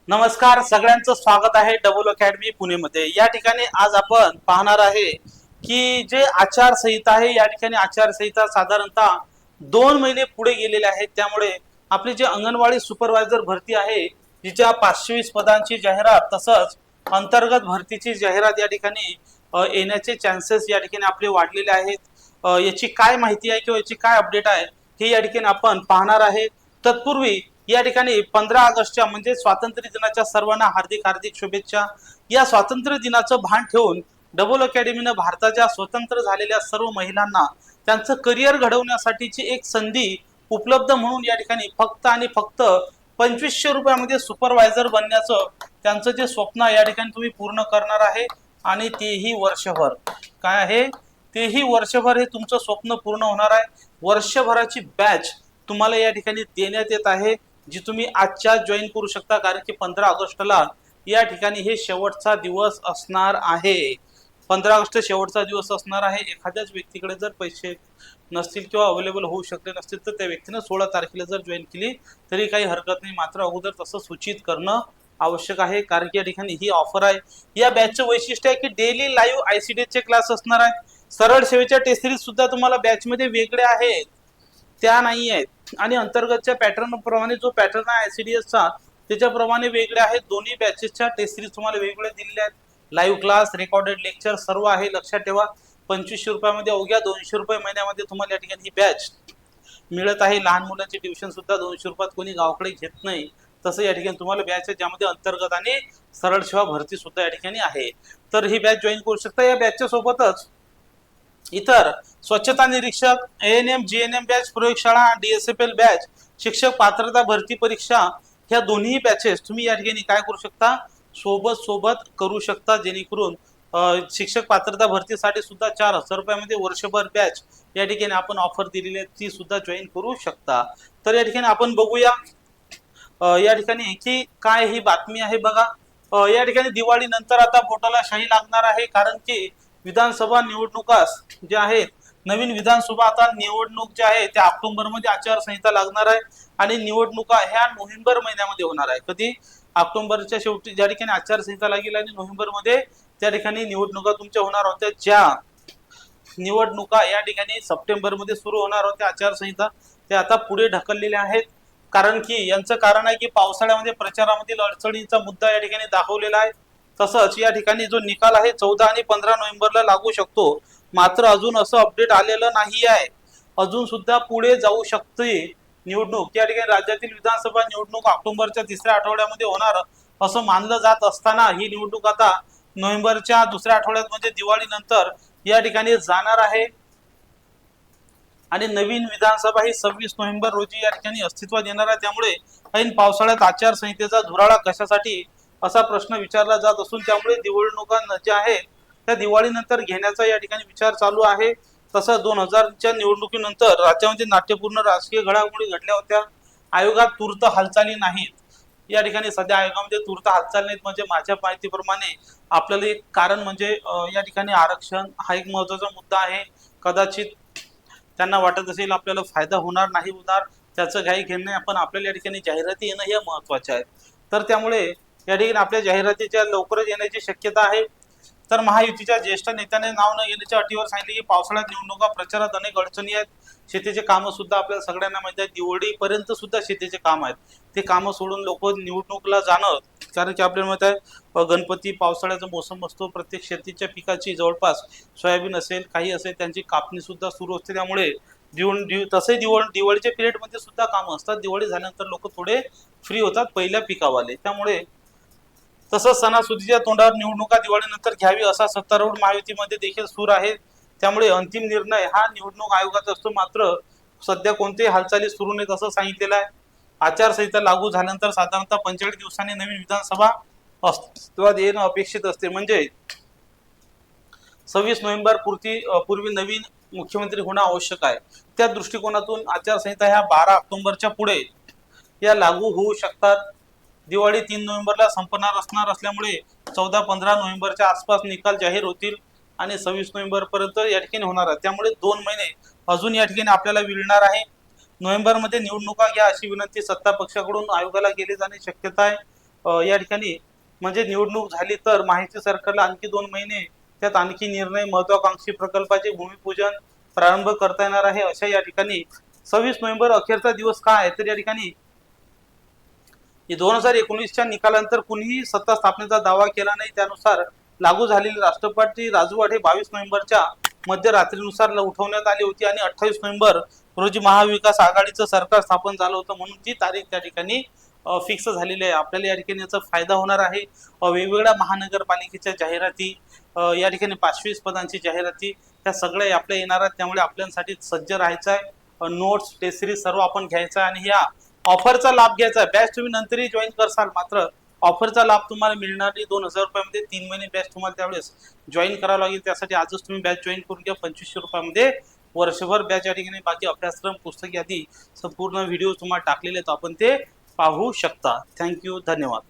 नमस्कार, सगळ्यांचं स्वागत आहे डबल अकॅडमी पुणेमध्ये। या ठिकाणी आज आपण पाहणार आहे की जे आचारसंहिता आहे, या ठिकाणी आचारसंहिता साधारणतः 2 महिने पुढे गेलेले आहेत। त्यामुळे आपली जे अंगणवाडी सुपरवायझर भरती आहे, जिच्या 520 पदांची जाहिरात तसंच अंतर्गत भरतीची जाहिरात या ठिकाणी येण्याचे चान्सेस या ठिकाणी आपले वाढलेले आहेत। याची काय माहिती आहे किंवा याची काय अपडेट आहे हे या ठिकाणी आपण पाहणार आहे। तत्पूर्वी या ठिकाणी 15 ऑगस्टच्या म्हणजे स्वातंत्र्य दिनाच्या सर्वांना हार्दिक हार्दिक शुभेच्छा। या स्वातंत्र्य दिनाचं भान ठेवून डबल अकॅडमीनं भारताच्या स्वतंत्र झालेल्या सर्व महिलांना त्यांचं करिअर घडवण्यासाठीची एक संधी उपलब्ध म्हणून या ठिकाणी फक्त आणि फक्त 2500 रुपयामध्ये सुपरवायझर बनण्याचं त्यांचं जे स्वप्न या ठिकाणी तुम्ही पूर्ण करणार आहे आणि तेही वर्षभर। काय आहे? तेही वर्षभर हे तुमचं स्वप्न पूर्ण होणार आहे। वर्षभराची बॅच तुम्हाला या ठिकाणी देण्यात येत आहे, जी तुम्ही आजच्या जॉईन करू शकता, कारण की 15 ऑगस्टला या ठिकाणी हे शेवटचा दिवस असणार आहे। 15 ऑगस्ट शेवटचा दिवस असणार आहे। एखाद्याच व्यक्तीकडे जर पैसे नसतील किंवा अवेलेबल होऊ शकले नसतील तर त्या व्यक्तीने 16 तारखेला जर जॉईन केली तरी काही हरकत नाही, मात्र अगोदर तसं सूचित करणं आवश्यक आहे, कारण की या ठिकाणी ही ऑफर आहे। या बॅचचं वैशिष्ट्य आहे की डेली लाईव्ह आयसीडीचे क्लास असणार आहे। सरळ सेवेच्या टेस्ट सिरीज सुद्धा तुम्हाला बॅचमध्ये वेगळे आहेत, त्या नाही आहेत, आणि अंतर्गतच्या पॅटर्न प्रमाणे जो पॅटर्न आहे आयसीडीएसचा त्याच्याप्रमाणे वेगळे आहेत। दोन्ही बॅचेसच्या टेस्ट सिरीज तुम्हाला वेगवेगळ्या दिलेल्या आहेत। लाईव्ह क्लास, रेकॉर्डेड लेक्चर सर्व आहे। लक्षात ठेवा, 2500 रुपयामध्ये अवघ्या 200 रुपये महिन्यामध्ये तुम्हाला या ठिकाणी ही बॅच मिळत आहे। लहान मुलांचे ट्युशन सुद्धा 200 रुपयात कोणी गावाकडे घेत नाही, तसं या ठिकाणी तुम्हाला बॅच आहे ज्यामध्ये अंतर्गत आणि सरळ सेवा भरती सुद्धा या ठिकाणी आहे। तर ही बॅच जॉईन करू शकता। या बॅचच्या सोबतच इतर स्वच्छता निरीक्षक, एएनएम, जीएनएम बॅच, प्रयोगशाळा, डीएसएफएल बॅच, शिक्षक पात्रता भरती परीक्षा, ह्या दोन्ही बॅचेस तुम्ही या ठिकाणी काय करू शकता, सोबत सोबत करू शकता, जेणेकरून शिक्षक पात्रता भरतीसाठी सुद्धा 4000 रुपयामध्ये वर्षभर बॅच या ठिकाणी आपण ऑफर दिलेली आहे, ती सुद्धा जॉईन करू शकता। तर या ठिकाणी आपण बघूया या ठिकाणी की काय ही बातमी आहे बघा। या ठिकाणी दिवाळी नंतर आता बोटाला शाही लागणार आहे, कारण की विधानसभा निवडणुका ज्या आहेत, नवीन विधानसभा आता निवडणूक जे आहे त्या ऑक्टोबरमध्ये आचारसंहिता लागणार आहे आणि निवडणुका ह्या नोव्हेंबर महिन्यामध्ये होणार आहे। कधी? ऑक्टोबरच्या शेवटी ज्या ठिकाणी आचारसंहिता लागेल आणि नोव्हेंबरमध्ये त्या ठिकाणी निवडणुका तुमच्या होणार होत्या। ज्या निवडणुका या ठिकाणी सप्टेंबरमध्ये सुरू होणार होत्या आचारसंहिता, त्या आता पुढे ढकललेल्या आहेत, कारण की यांचं कारण आहे की पावसाळ्यामध्ये प्रचारामधील अडचणींचा मुद्दा या ठिकाणी दाखवलेला आहे। तसंच या ठिकाणी जो निकाल आहे 14 आणि 15 नोव्हेंबरला लागू शकतो, मात्र अजून असं अपडेट आलेलं नाही आहे। अजून सुद्धा पुढे जाऊ शकते निवडणूक। या ठिकाणी राज्यातील विधानसभा निवडणूक ऑक्टोबरच्या 3ऱ्या आठवड्यामध्ये होणार असं मानलं जात असताना ही निवडणूक आता नोव्हेंबरच्या 2ऱ्या आठवड्यात म्हणजे दिवाळीनंतर या ठिकाणी जाणार आहे आणि नवीन विधानसभा ही 26 नोव्हेंबर रोजी या ठिकाणी अस्तित्वात येणार आहे। त्यामुळे ऐन पावसाळ्यात आचारसंहितेचा धुराळा कशासाठी असा प्रश्न विचारला जात असून त्यामुळे निवडणुका ज्या आहेत त्या दिवाळीनंतर घेण्याचा या ठिकाणी विचार चालू आहे। तसं 2000च्या निवडणुकीनंतर राज्यामध्ये नाट्यपूर्ण राजकीय घडामोडी घडल्या होत्या। आयोगात तूर्त हालचाली नाहीत। या ठिकाणी सध्या आयोगामध्ये तूर्त हालचाल नाहीत, म्हणजे माझ्या माहितीप्रमाणे आपल्याला एक कारण म्हणजे या ठिकाणी आरक्षण हा एक महत्त्वाचा मुद्दा आहे। कदाचित त्यांना वाटत असेल आपल्याला फायदा होणार नाही होणार, त्याचं काही घेणं नाही, पण आपल्याला या ठिकाणी जाहिराती येणं हे महत्त्वाचे आहे। तर त्यामुळे या ठिकाणी आपल्या जाहिरातीच्या लवकरच येण्याची शक्यता आहे। तर महायुतीच्या ज्येष्ठ नेत्याने नाव न घेण्याच्या अटीवर सांगितले की पावसाळ्यात निवडणुका प्रचारात अनेक अडचणी आहेत। शेतीचे कामं सुद्धा आपल्याला सगळ्यांना माहिती आहे, दिवाळीपर्यंत सुद्धा शेतीचे काम आहेत, ते कामं सोडून लोक निवडणुकीला जाणं, कारण की आपल्याला माहित आहे गणपती पावसाळ्याचा मोसम असतो, प्रत्येक शेतीच्या पिकाची जवळपास सोयाबीन असेल काही असेल त्यांची कापणी सुद्धा सुरू असते। त्यामुळे तसे दिवाळीच्या पिरियडमध्ये सुद्धा कामं असतात। दिवाळी झाल्यानंतर लोक थोडे फ्री होतात पहिल्या पिकावाले, त्यामुळे तसंच सणासुदीच्या तोंडावर निवडणुका दिवाळीनंतर घ्यावी असा सत्तारूढ महायुतीमध्ये देखील सूर आहे। त्यामुळे अंतिम निर्णय हा निवडणूक आयोगाचा असतो, मात्र सध्या कोणत्याही हालचाली सुरू नाहीत असं सांगितलेलं आहे। आचारसंहिता लागू झाल्यानंतर साधारणतः 45 दिवसांनी नवीन विधानसभा अस्तित्वात येणं अपेक्षित असते, म्हणजे 26 नोव्हेंबर पूर्वी नवीन मुख्यमंत्री होणं आवश्यक आहे। त्या दृष्टिकोनातून आचारसंहिता ह्या 12 ऑक्टोबरच्या पुढे या लागू होऊ शकतात। दिवाळी 3 नोव्हेंबरला संपणार असणार असल्यामुळे 14-15 नोव्हेंबरच्या आसपास निकाल जाहीर होतील आणि 26 नोव्हेंबर पर्यंत या ठिकाणी होणार आहे। त्यामुळे 2 महिने अजून या ठिकाणी आपल्याला मिळणार आहे। नोव्हेंबरमध्ये निवडणुका घ्या अशी विनंती सत्ता पक्षाकडून आयोगाला केली जाण्याची शक्यता आहे। या ठिकाणी म्हणजे निवडणूक झाली तर माहिती सरकारला आणखी 2 महिने त्यात आणखी निर्णय महत्वाकांक्षी प्रकल्पाचे भूमिपूजन प्रारंभ करता येणार आहे. अशा या ठिकाणी 26 नोव्हेंबर अखेरचा दिवस काय आहे तर या ठिकाणी 2019च्या निकालानंतर कुणीही सत्ता स्थापनेचा दावा केला नाही. त्यानुसार लागू झालेली राष्ट्रपती राजवट हे 22 नोव्हेंबरच्या मध्यरात्रीनुसार उठवण्यात आली होती आणि 28 नोव्हेंबर रोजी महाविकास आघाडीचं सरकार स्थापन झालं होतं, म्हणून ती तारीख त्या ठिकाणी फिक्स झालेली आहे. आपल्याला या ठिकाणी याचा फायदा होणार आहे. वेगवेगळ्या महानगरपालिकेच्या जाहिराती, या ठिकाणी 520 पदांची जाहिराती, त्या सगळ्या आपल्या येणार आहेत. त्यामुळे आपल्यासाठी सज्ज राहायचं आहे. नोट्स, टेस्ट सिरीज सर्व आपण घ्यायचं आहे आणि या ऑफरचा लाभ घ्यायचा आहे. बॅच तुम्ही नंतरही जॉईन करसाल, मात्र ऑफरचा लाभ तुम्हाला मिळणार नाही. 2000 रुपयामध्ये 3 महिने बॅच तुम्हाला त्यावेळेस जॉईन करावं लागेल. त्यासाठी आजच तुम्ही बॅच जॉईन करून घ्या. 2500 रुपयामध्ये वर्षभर बॅच या ठिकाणी बाकी अभ्यासक्रम, पुस्तक यादी संपूर्ण व्हिडिओ तुम्हाला टाकलेले आहेत, आपण ते पाहू शकता. थँक्यू, धन्यवाद.